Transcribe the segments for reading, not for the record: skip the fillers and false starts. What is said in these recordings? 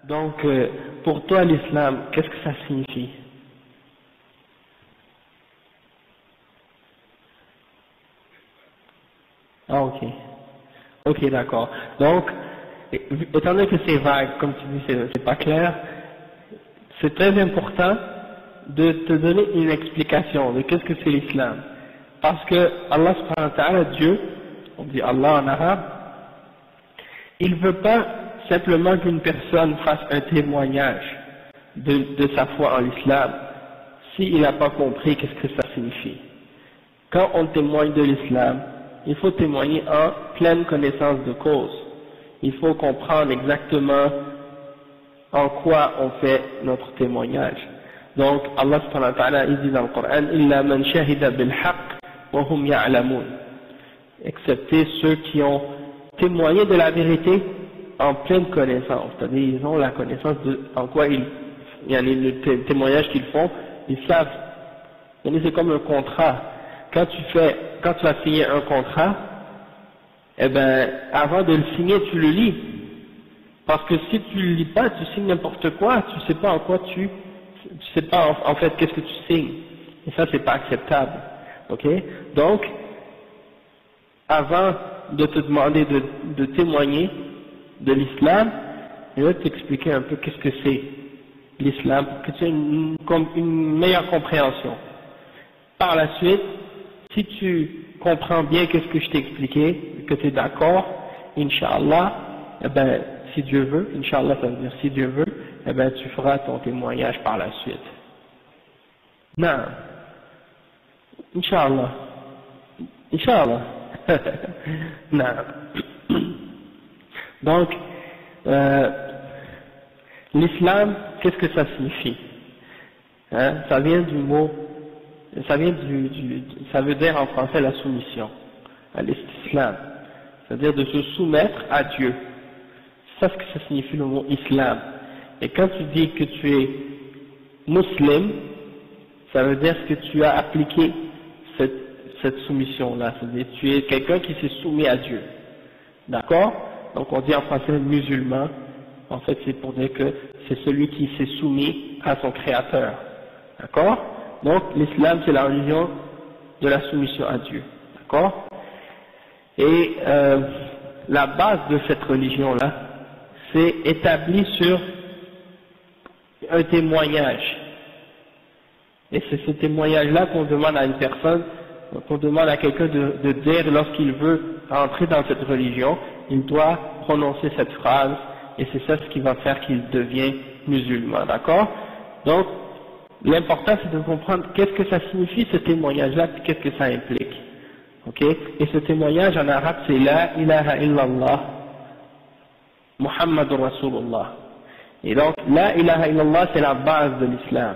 Donc, pour toi, l'islam, qu'est-ce que ça signifie? Ah, ok. Ok, d'accord. Donc, étant donné que c'est vague, comme tu dis, c'est pas clair, c'est très important de te donner une explication de qu'est-ce que c'est l'islam. Parce que Allah subhanahu wa ta'ala, Dieu, on dit Allah en arabe, il veut pas simplement qu'une personne fasse un témoignage de sa foi en l'islam s'il n'a pas compris qu'est-ce que ça signifie. Quand on témoigne de l'islam, il faut témoigner en pleine connaissance de cause. Il faut comprendre exactement en quoi on fait notre témoignage. Donc Allah subhanahu wa ta'ala il dit dans le Coran illa man shahida bil haqq wa hum ya'lamun, excepté ceux qui ont témoigné de la vérité en pleine connaissance, c'est-à-dire ils ont la connaissance de en quoi il y a le témoignage qu'ils font, ils savent. C'est comme un contrat. Quand tu vas signer un contrat, eh ben avant de le signer tu le lis, parce que si tu le lis pas, tu signes n'importe quoi, tu sais pas en quoi tu sais pas en fait qu'est-ce que tu signes, et ça c'est pas acceptable, ok? Donc avant de te demander de témoigner de l'islam, je vais t'expliquer un peu qu'est-ce que c'est l'islam pour que tu aies une meilleure compréhension. Par la suite, si tu comprends bien qu'est-ce que je t'ai expliqué, que tu es d'accord, Inch'Allah, eh ben, si Dieu veut, Inch'Allah ça veut dire si Dieu veut, eh ben, tu feras ton témoignage par la suite. Non. Inch'Allah. Inch'Allah. Non. Donc, l'islam, qu'est-ce que ça signifie? Hein? Ça vient du mot, ça veut dire en français la soumission, à l'islam, c'est-à-dire de se soumettre à Dieu. C'est ça ce que ça signifie le mot islam. Et quand tu dis que tu es musulman, ça veut dire que tu as appliqué cette soumission-là, c'est-à-dire que tu es quelqu'un qui s'est soumis à Dieu. D'accord? Donc on dit en français musulman, en fait c'est pour dire que c'est celui qui s'est soumis à son créateur. D'accord? Donc l'islam c'est la religion de la soumission à Dieu. D'accord? Et la base de cette religion-là, c'est établi sur un témoignage. Et c'est ce témoignage-là qu'on demande à une personne, qu'on demande à quelqu'un de dire lorsqu'il veut entrer dans cette religion, il doit prononcer cette phrase, et c'est ça ce qui va faire qu'il devient musulman, d'accord? Donc, l'important c'est de comprendre qu'est-ce que ça signifie ce témoignage-là, puis qu'est-ce que ça implique, ok? Et ce témoignage en arabe c'est La ilaha illallah, Muhammadur Rasulullah. Et donc, La ilaha illallah c'est la base de l'islam.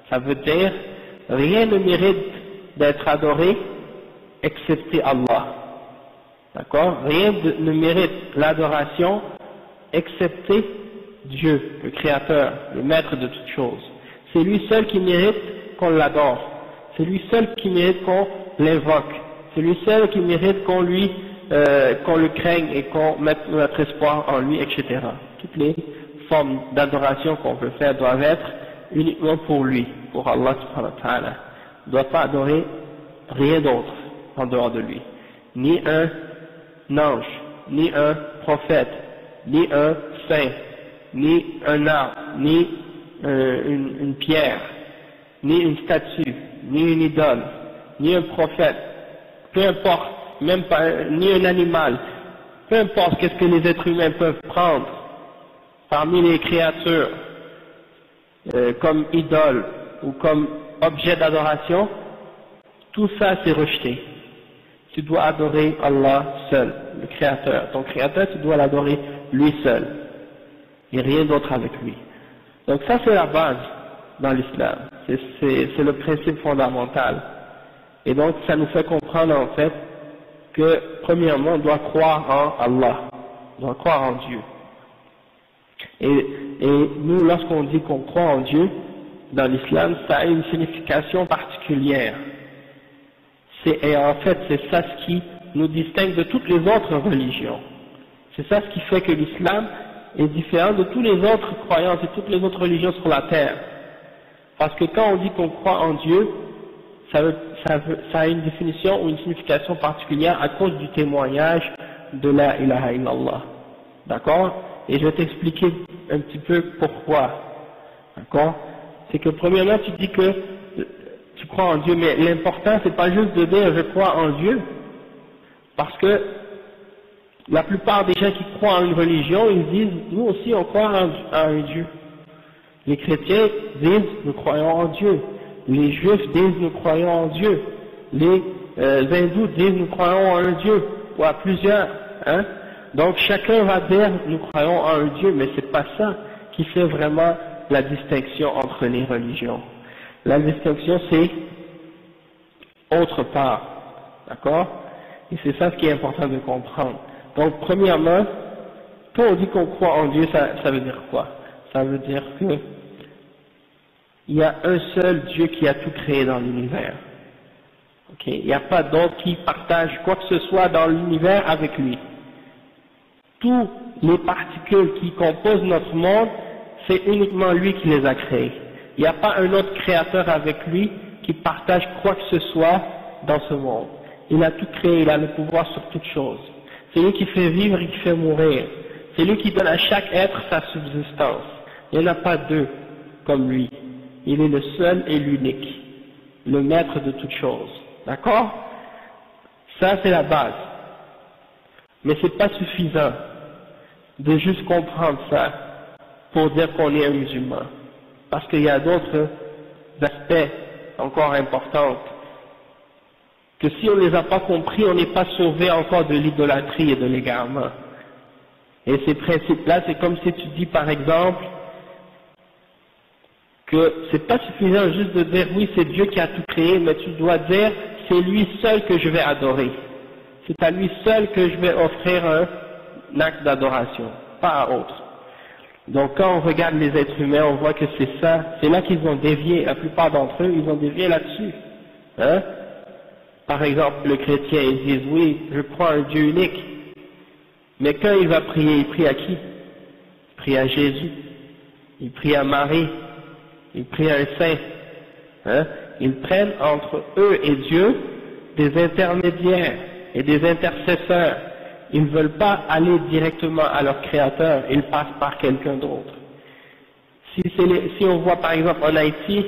Ça veut dire, rien ne mérite d'être adoré excepté Allah. D'accord? Rien ne mérite l'adoration excepté Dieu, le Créateur, le Maître de toutes choses. C'est lui seul qui mérite qu'on l'adore. C'est lui seul qui mérite qu'on l'invoque. C'est lui seul qui mérite qu'on le craigne et qu'on mette notre espoir en lui, etc. Toutes les formes d'adoration qu'on peut faire doivent être uniquement pour lui, pour Allah subhanahu wa ta'ala. On ne doit pas adorer rien d'autre en dehors de lui. Ni un ange, ni un prophète, ni un saint, ni un arbre, ni une pierre, ni une statue, ni une idole, ni un prophète, peu importe, même pas, ni un animal, peu importe qu'est-ce que les êtres humains peuvent prendre parmi les créatures comme idole ou comme objet d'adoration, tout ça c'est rejeté. Tu dois adorer Allah seul, le Créateur. Ton Créateur, tu dois l'adorer lui seul, et rien d'autre avec lui. Donc ça c'est la base dans l'islam, c'est le principe fondamental. Et donc ça nous fait comprendre en fait que premièrement on doit croire en Allah, on doit croire en Dieu. Et nous lorsqu'on dit qu'on croit en Dieu, dans l'islam, ça a une signification particulière. Et en fait, c'est ça ce qui nous distingue de toutes les autres religions. C'est ça ce qui fait que l'islam est différent de tous les autres croyances et toutes les autres religions sur la terre. Parce que quand on dit qu'on croit en Dieu, ça a une définition ou une signification particulière à cause du témoignage de la ilaha illallah. D'accord? Et je vais t'expliquer un petit peu pourquoi. D'accord? C'est que premièrement, tu dis que tu crois en Dieu, mais l'important c'est pas juste de dire je crois en Dieu, parce que la plupart des gens qui croient en une religion, ils disent nous aussi on croit en un Dieu. Les chrétiens disent nous croyons en Dieu, les juifs disent nous croyons en Dieu, les hindous disent nous croyons en un Dieu, ou à plusieurs, hein. Donc chacun va dire nous croyons en un Dieu, mais c'est pas ça qui fait vraiment la distinction entre les religions. La distinction c'est autre part, d'accord? Et c'est ça ce qui est important de comprendre. Donc premièrement, quand on dit qu'on croit en Dieu, ça veut dire quoi? Ça veut dire que il y a un seul Dieu qui a tout créé dans l'univers. Ok? Il n'y a pas d'autre qui partage quoi que ce soit dans l'univers avec lui. Tous les particules qui composent notre monde, c'est uniquement lui qui les a créées. Il n'y a pas un autre créateur avec lui qui partage quoi que ce soit dans ce monde. Il a tout créé, il a le pouvoir sur toute chose. C'est lui qui fait vivre et qui fait mourir. C'est lui qui donne à chaque être sa subsistance. Il n'y en a pas deux comme lui. Il est le seul et l'unique, le maître de toute chose. D'accord? Ça c'est la base. Mais c'est pas suffisant de juste comprendre ça pour dire qu'on est un musulman. Parce qu'il y a d'autres aspects encore importants que si on ne les a pas compris, on n'est pas sauvé encore de l'idolâtrie et de l'égarement. Et ces principes-là, c'est comme si tu dis par exemple que c'est pas suffisant juste de dire oui c'est Dieu qui a tout créé, mais tu dois dire c'est lui seul que je vais adorer. C'est à lui seul que je vais offrir un acte d'adoration, pas à autre. Donc quand on regarde les êtres humains, on voit que c'est ça, c'est là qu'ils ont dévié, la plupart d'entre eux, ils ont dévié là-dessus. Hein? Par exemple, le chrétien, il dit oui, je crois un Dieu unique. Mais quand il va prier, il prie à qui? Il prie à Jésus, il prie à Marie, il prie à un saint. Hein? Ils prennent entre eux et Dieu des intermédiaires et des intercesseurs. Ils ne veulent pas aller directement à leur créateur, ils passent par quelqu'un d'autre. Si on voit par exemple en Haïti,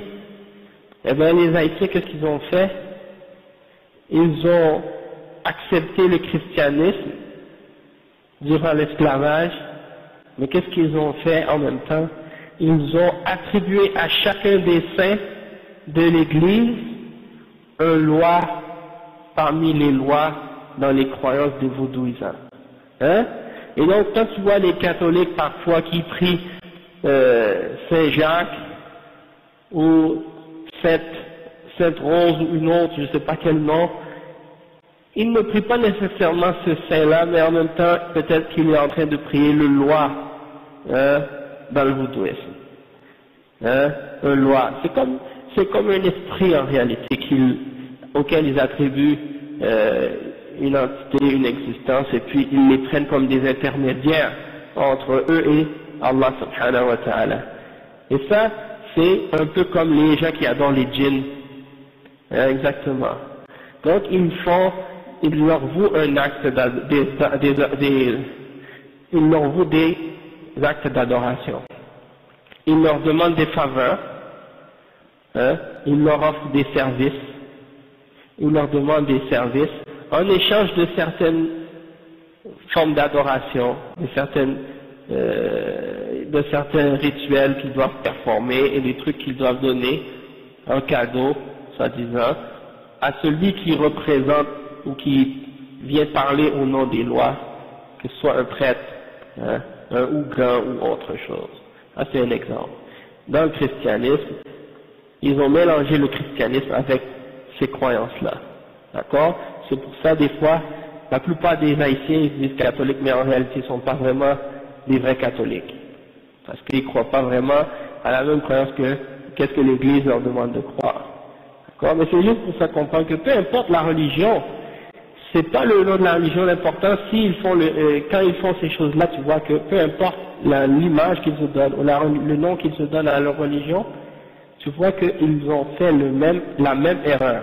eh bien les Haïtiens, qu'est-ce qu'ils ont fait? Ils ont accepté le christianisme durant l'esclavage, mais qu'est-ce qu'ils ont fait en même temps? Ils ont attribué à chacun des saints de l'Église une loi parmi les lois dans les croyances des vaudouisants. Hein? Et donc quand tu vois les catholiques parfois qui prient Saint Jacques ou Sainte Rose ou une autre, je ne sais pas quel nom, il ne prie pas nécessairement ce saint-là, mais en même temps, peut-être qu'il est en train de prier le loi dans le vaudouisme. Un loi. C'est comme un esprit en réalité auquel ils attribuent une entité, une existence, et puis ils les prennent comme des intermédiaires entre eux et Allah subhanahu wa ta'ala. Et ça, c'est un peu comme les gens qui adorent les djinns. Exactement. Donc ils leur vouent un acte ils leur vouent des actes d'adoration. Ils leur demandent des faveurs, ils leur offrent des services, ils leur demandent des services en échange de certaines formes d'adoration, de certains rituels qu'ils doivent performer et des trucs qu'ils doivent donner en cadeau, soi-disant, à celui qui représente ou qui vient parler au nom des lois, que ce soit un prêtre, un ougan ou autre chose. Ça c'est un exemple. Dans le christianisme, ils ont mélangé le christianisme avec ces croyances-là. D'accord? C'est pour ça, des fois, la plupart des haïtiens, ils disent catholiques, mais en réalité, ils ne sont pas vraiment des vrais catholiques. Parce qu'ils ne croient pas vraiment à la même croyance que qu'est-ce que l'Église leur demande de croire. D'accord? Mais c'est juste pour ça comprendre que peu importe la religion, c'est pas le nom de la religion l'important. Quand ils font ces choses-là, tu vois que peu importe l'image qu'ils se donnent, ou le nom qu'ils se donnent à leur religion, tu vois qu'ils ont fait la même erreur.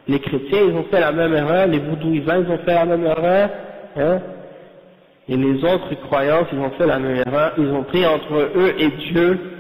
Les chrétiens, ils ont fait la même erreur, les vaudouisants, ils ont fait la même erreur, hein, et les autres croyances, ils ont fait la même erreur, ils ont pris entre eux et Dieu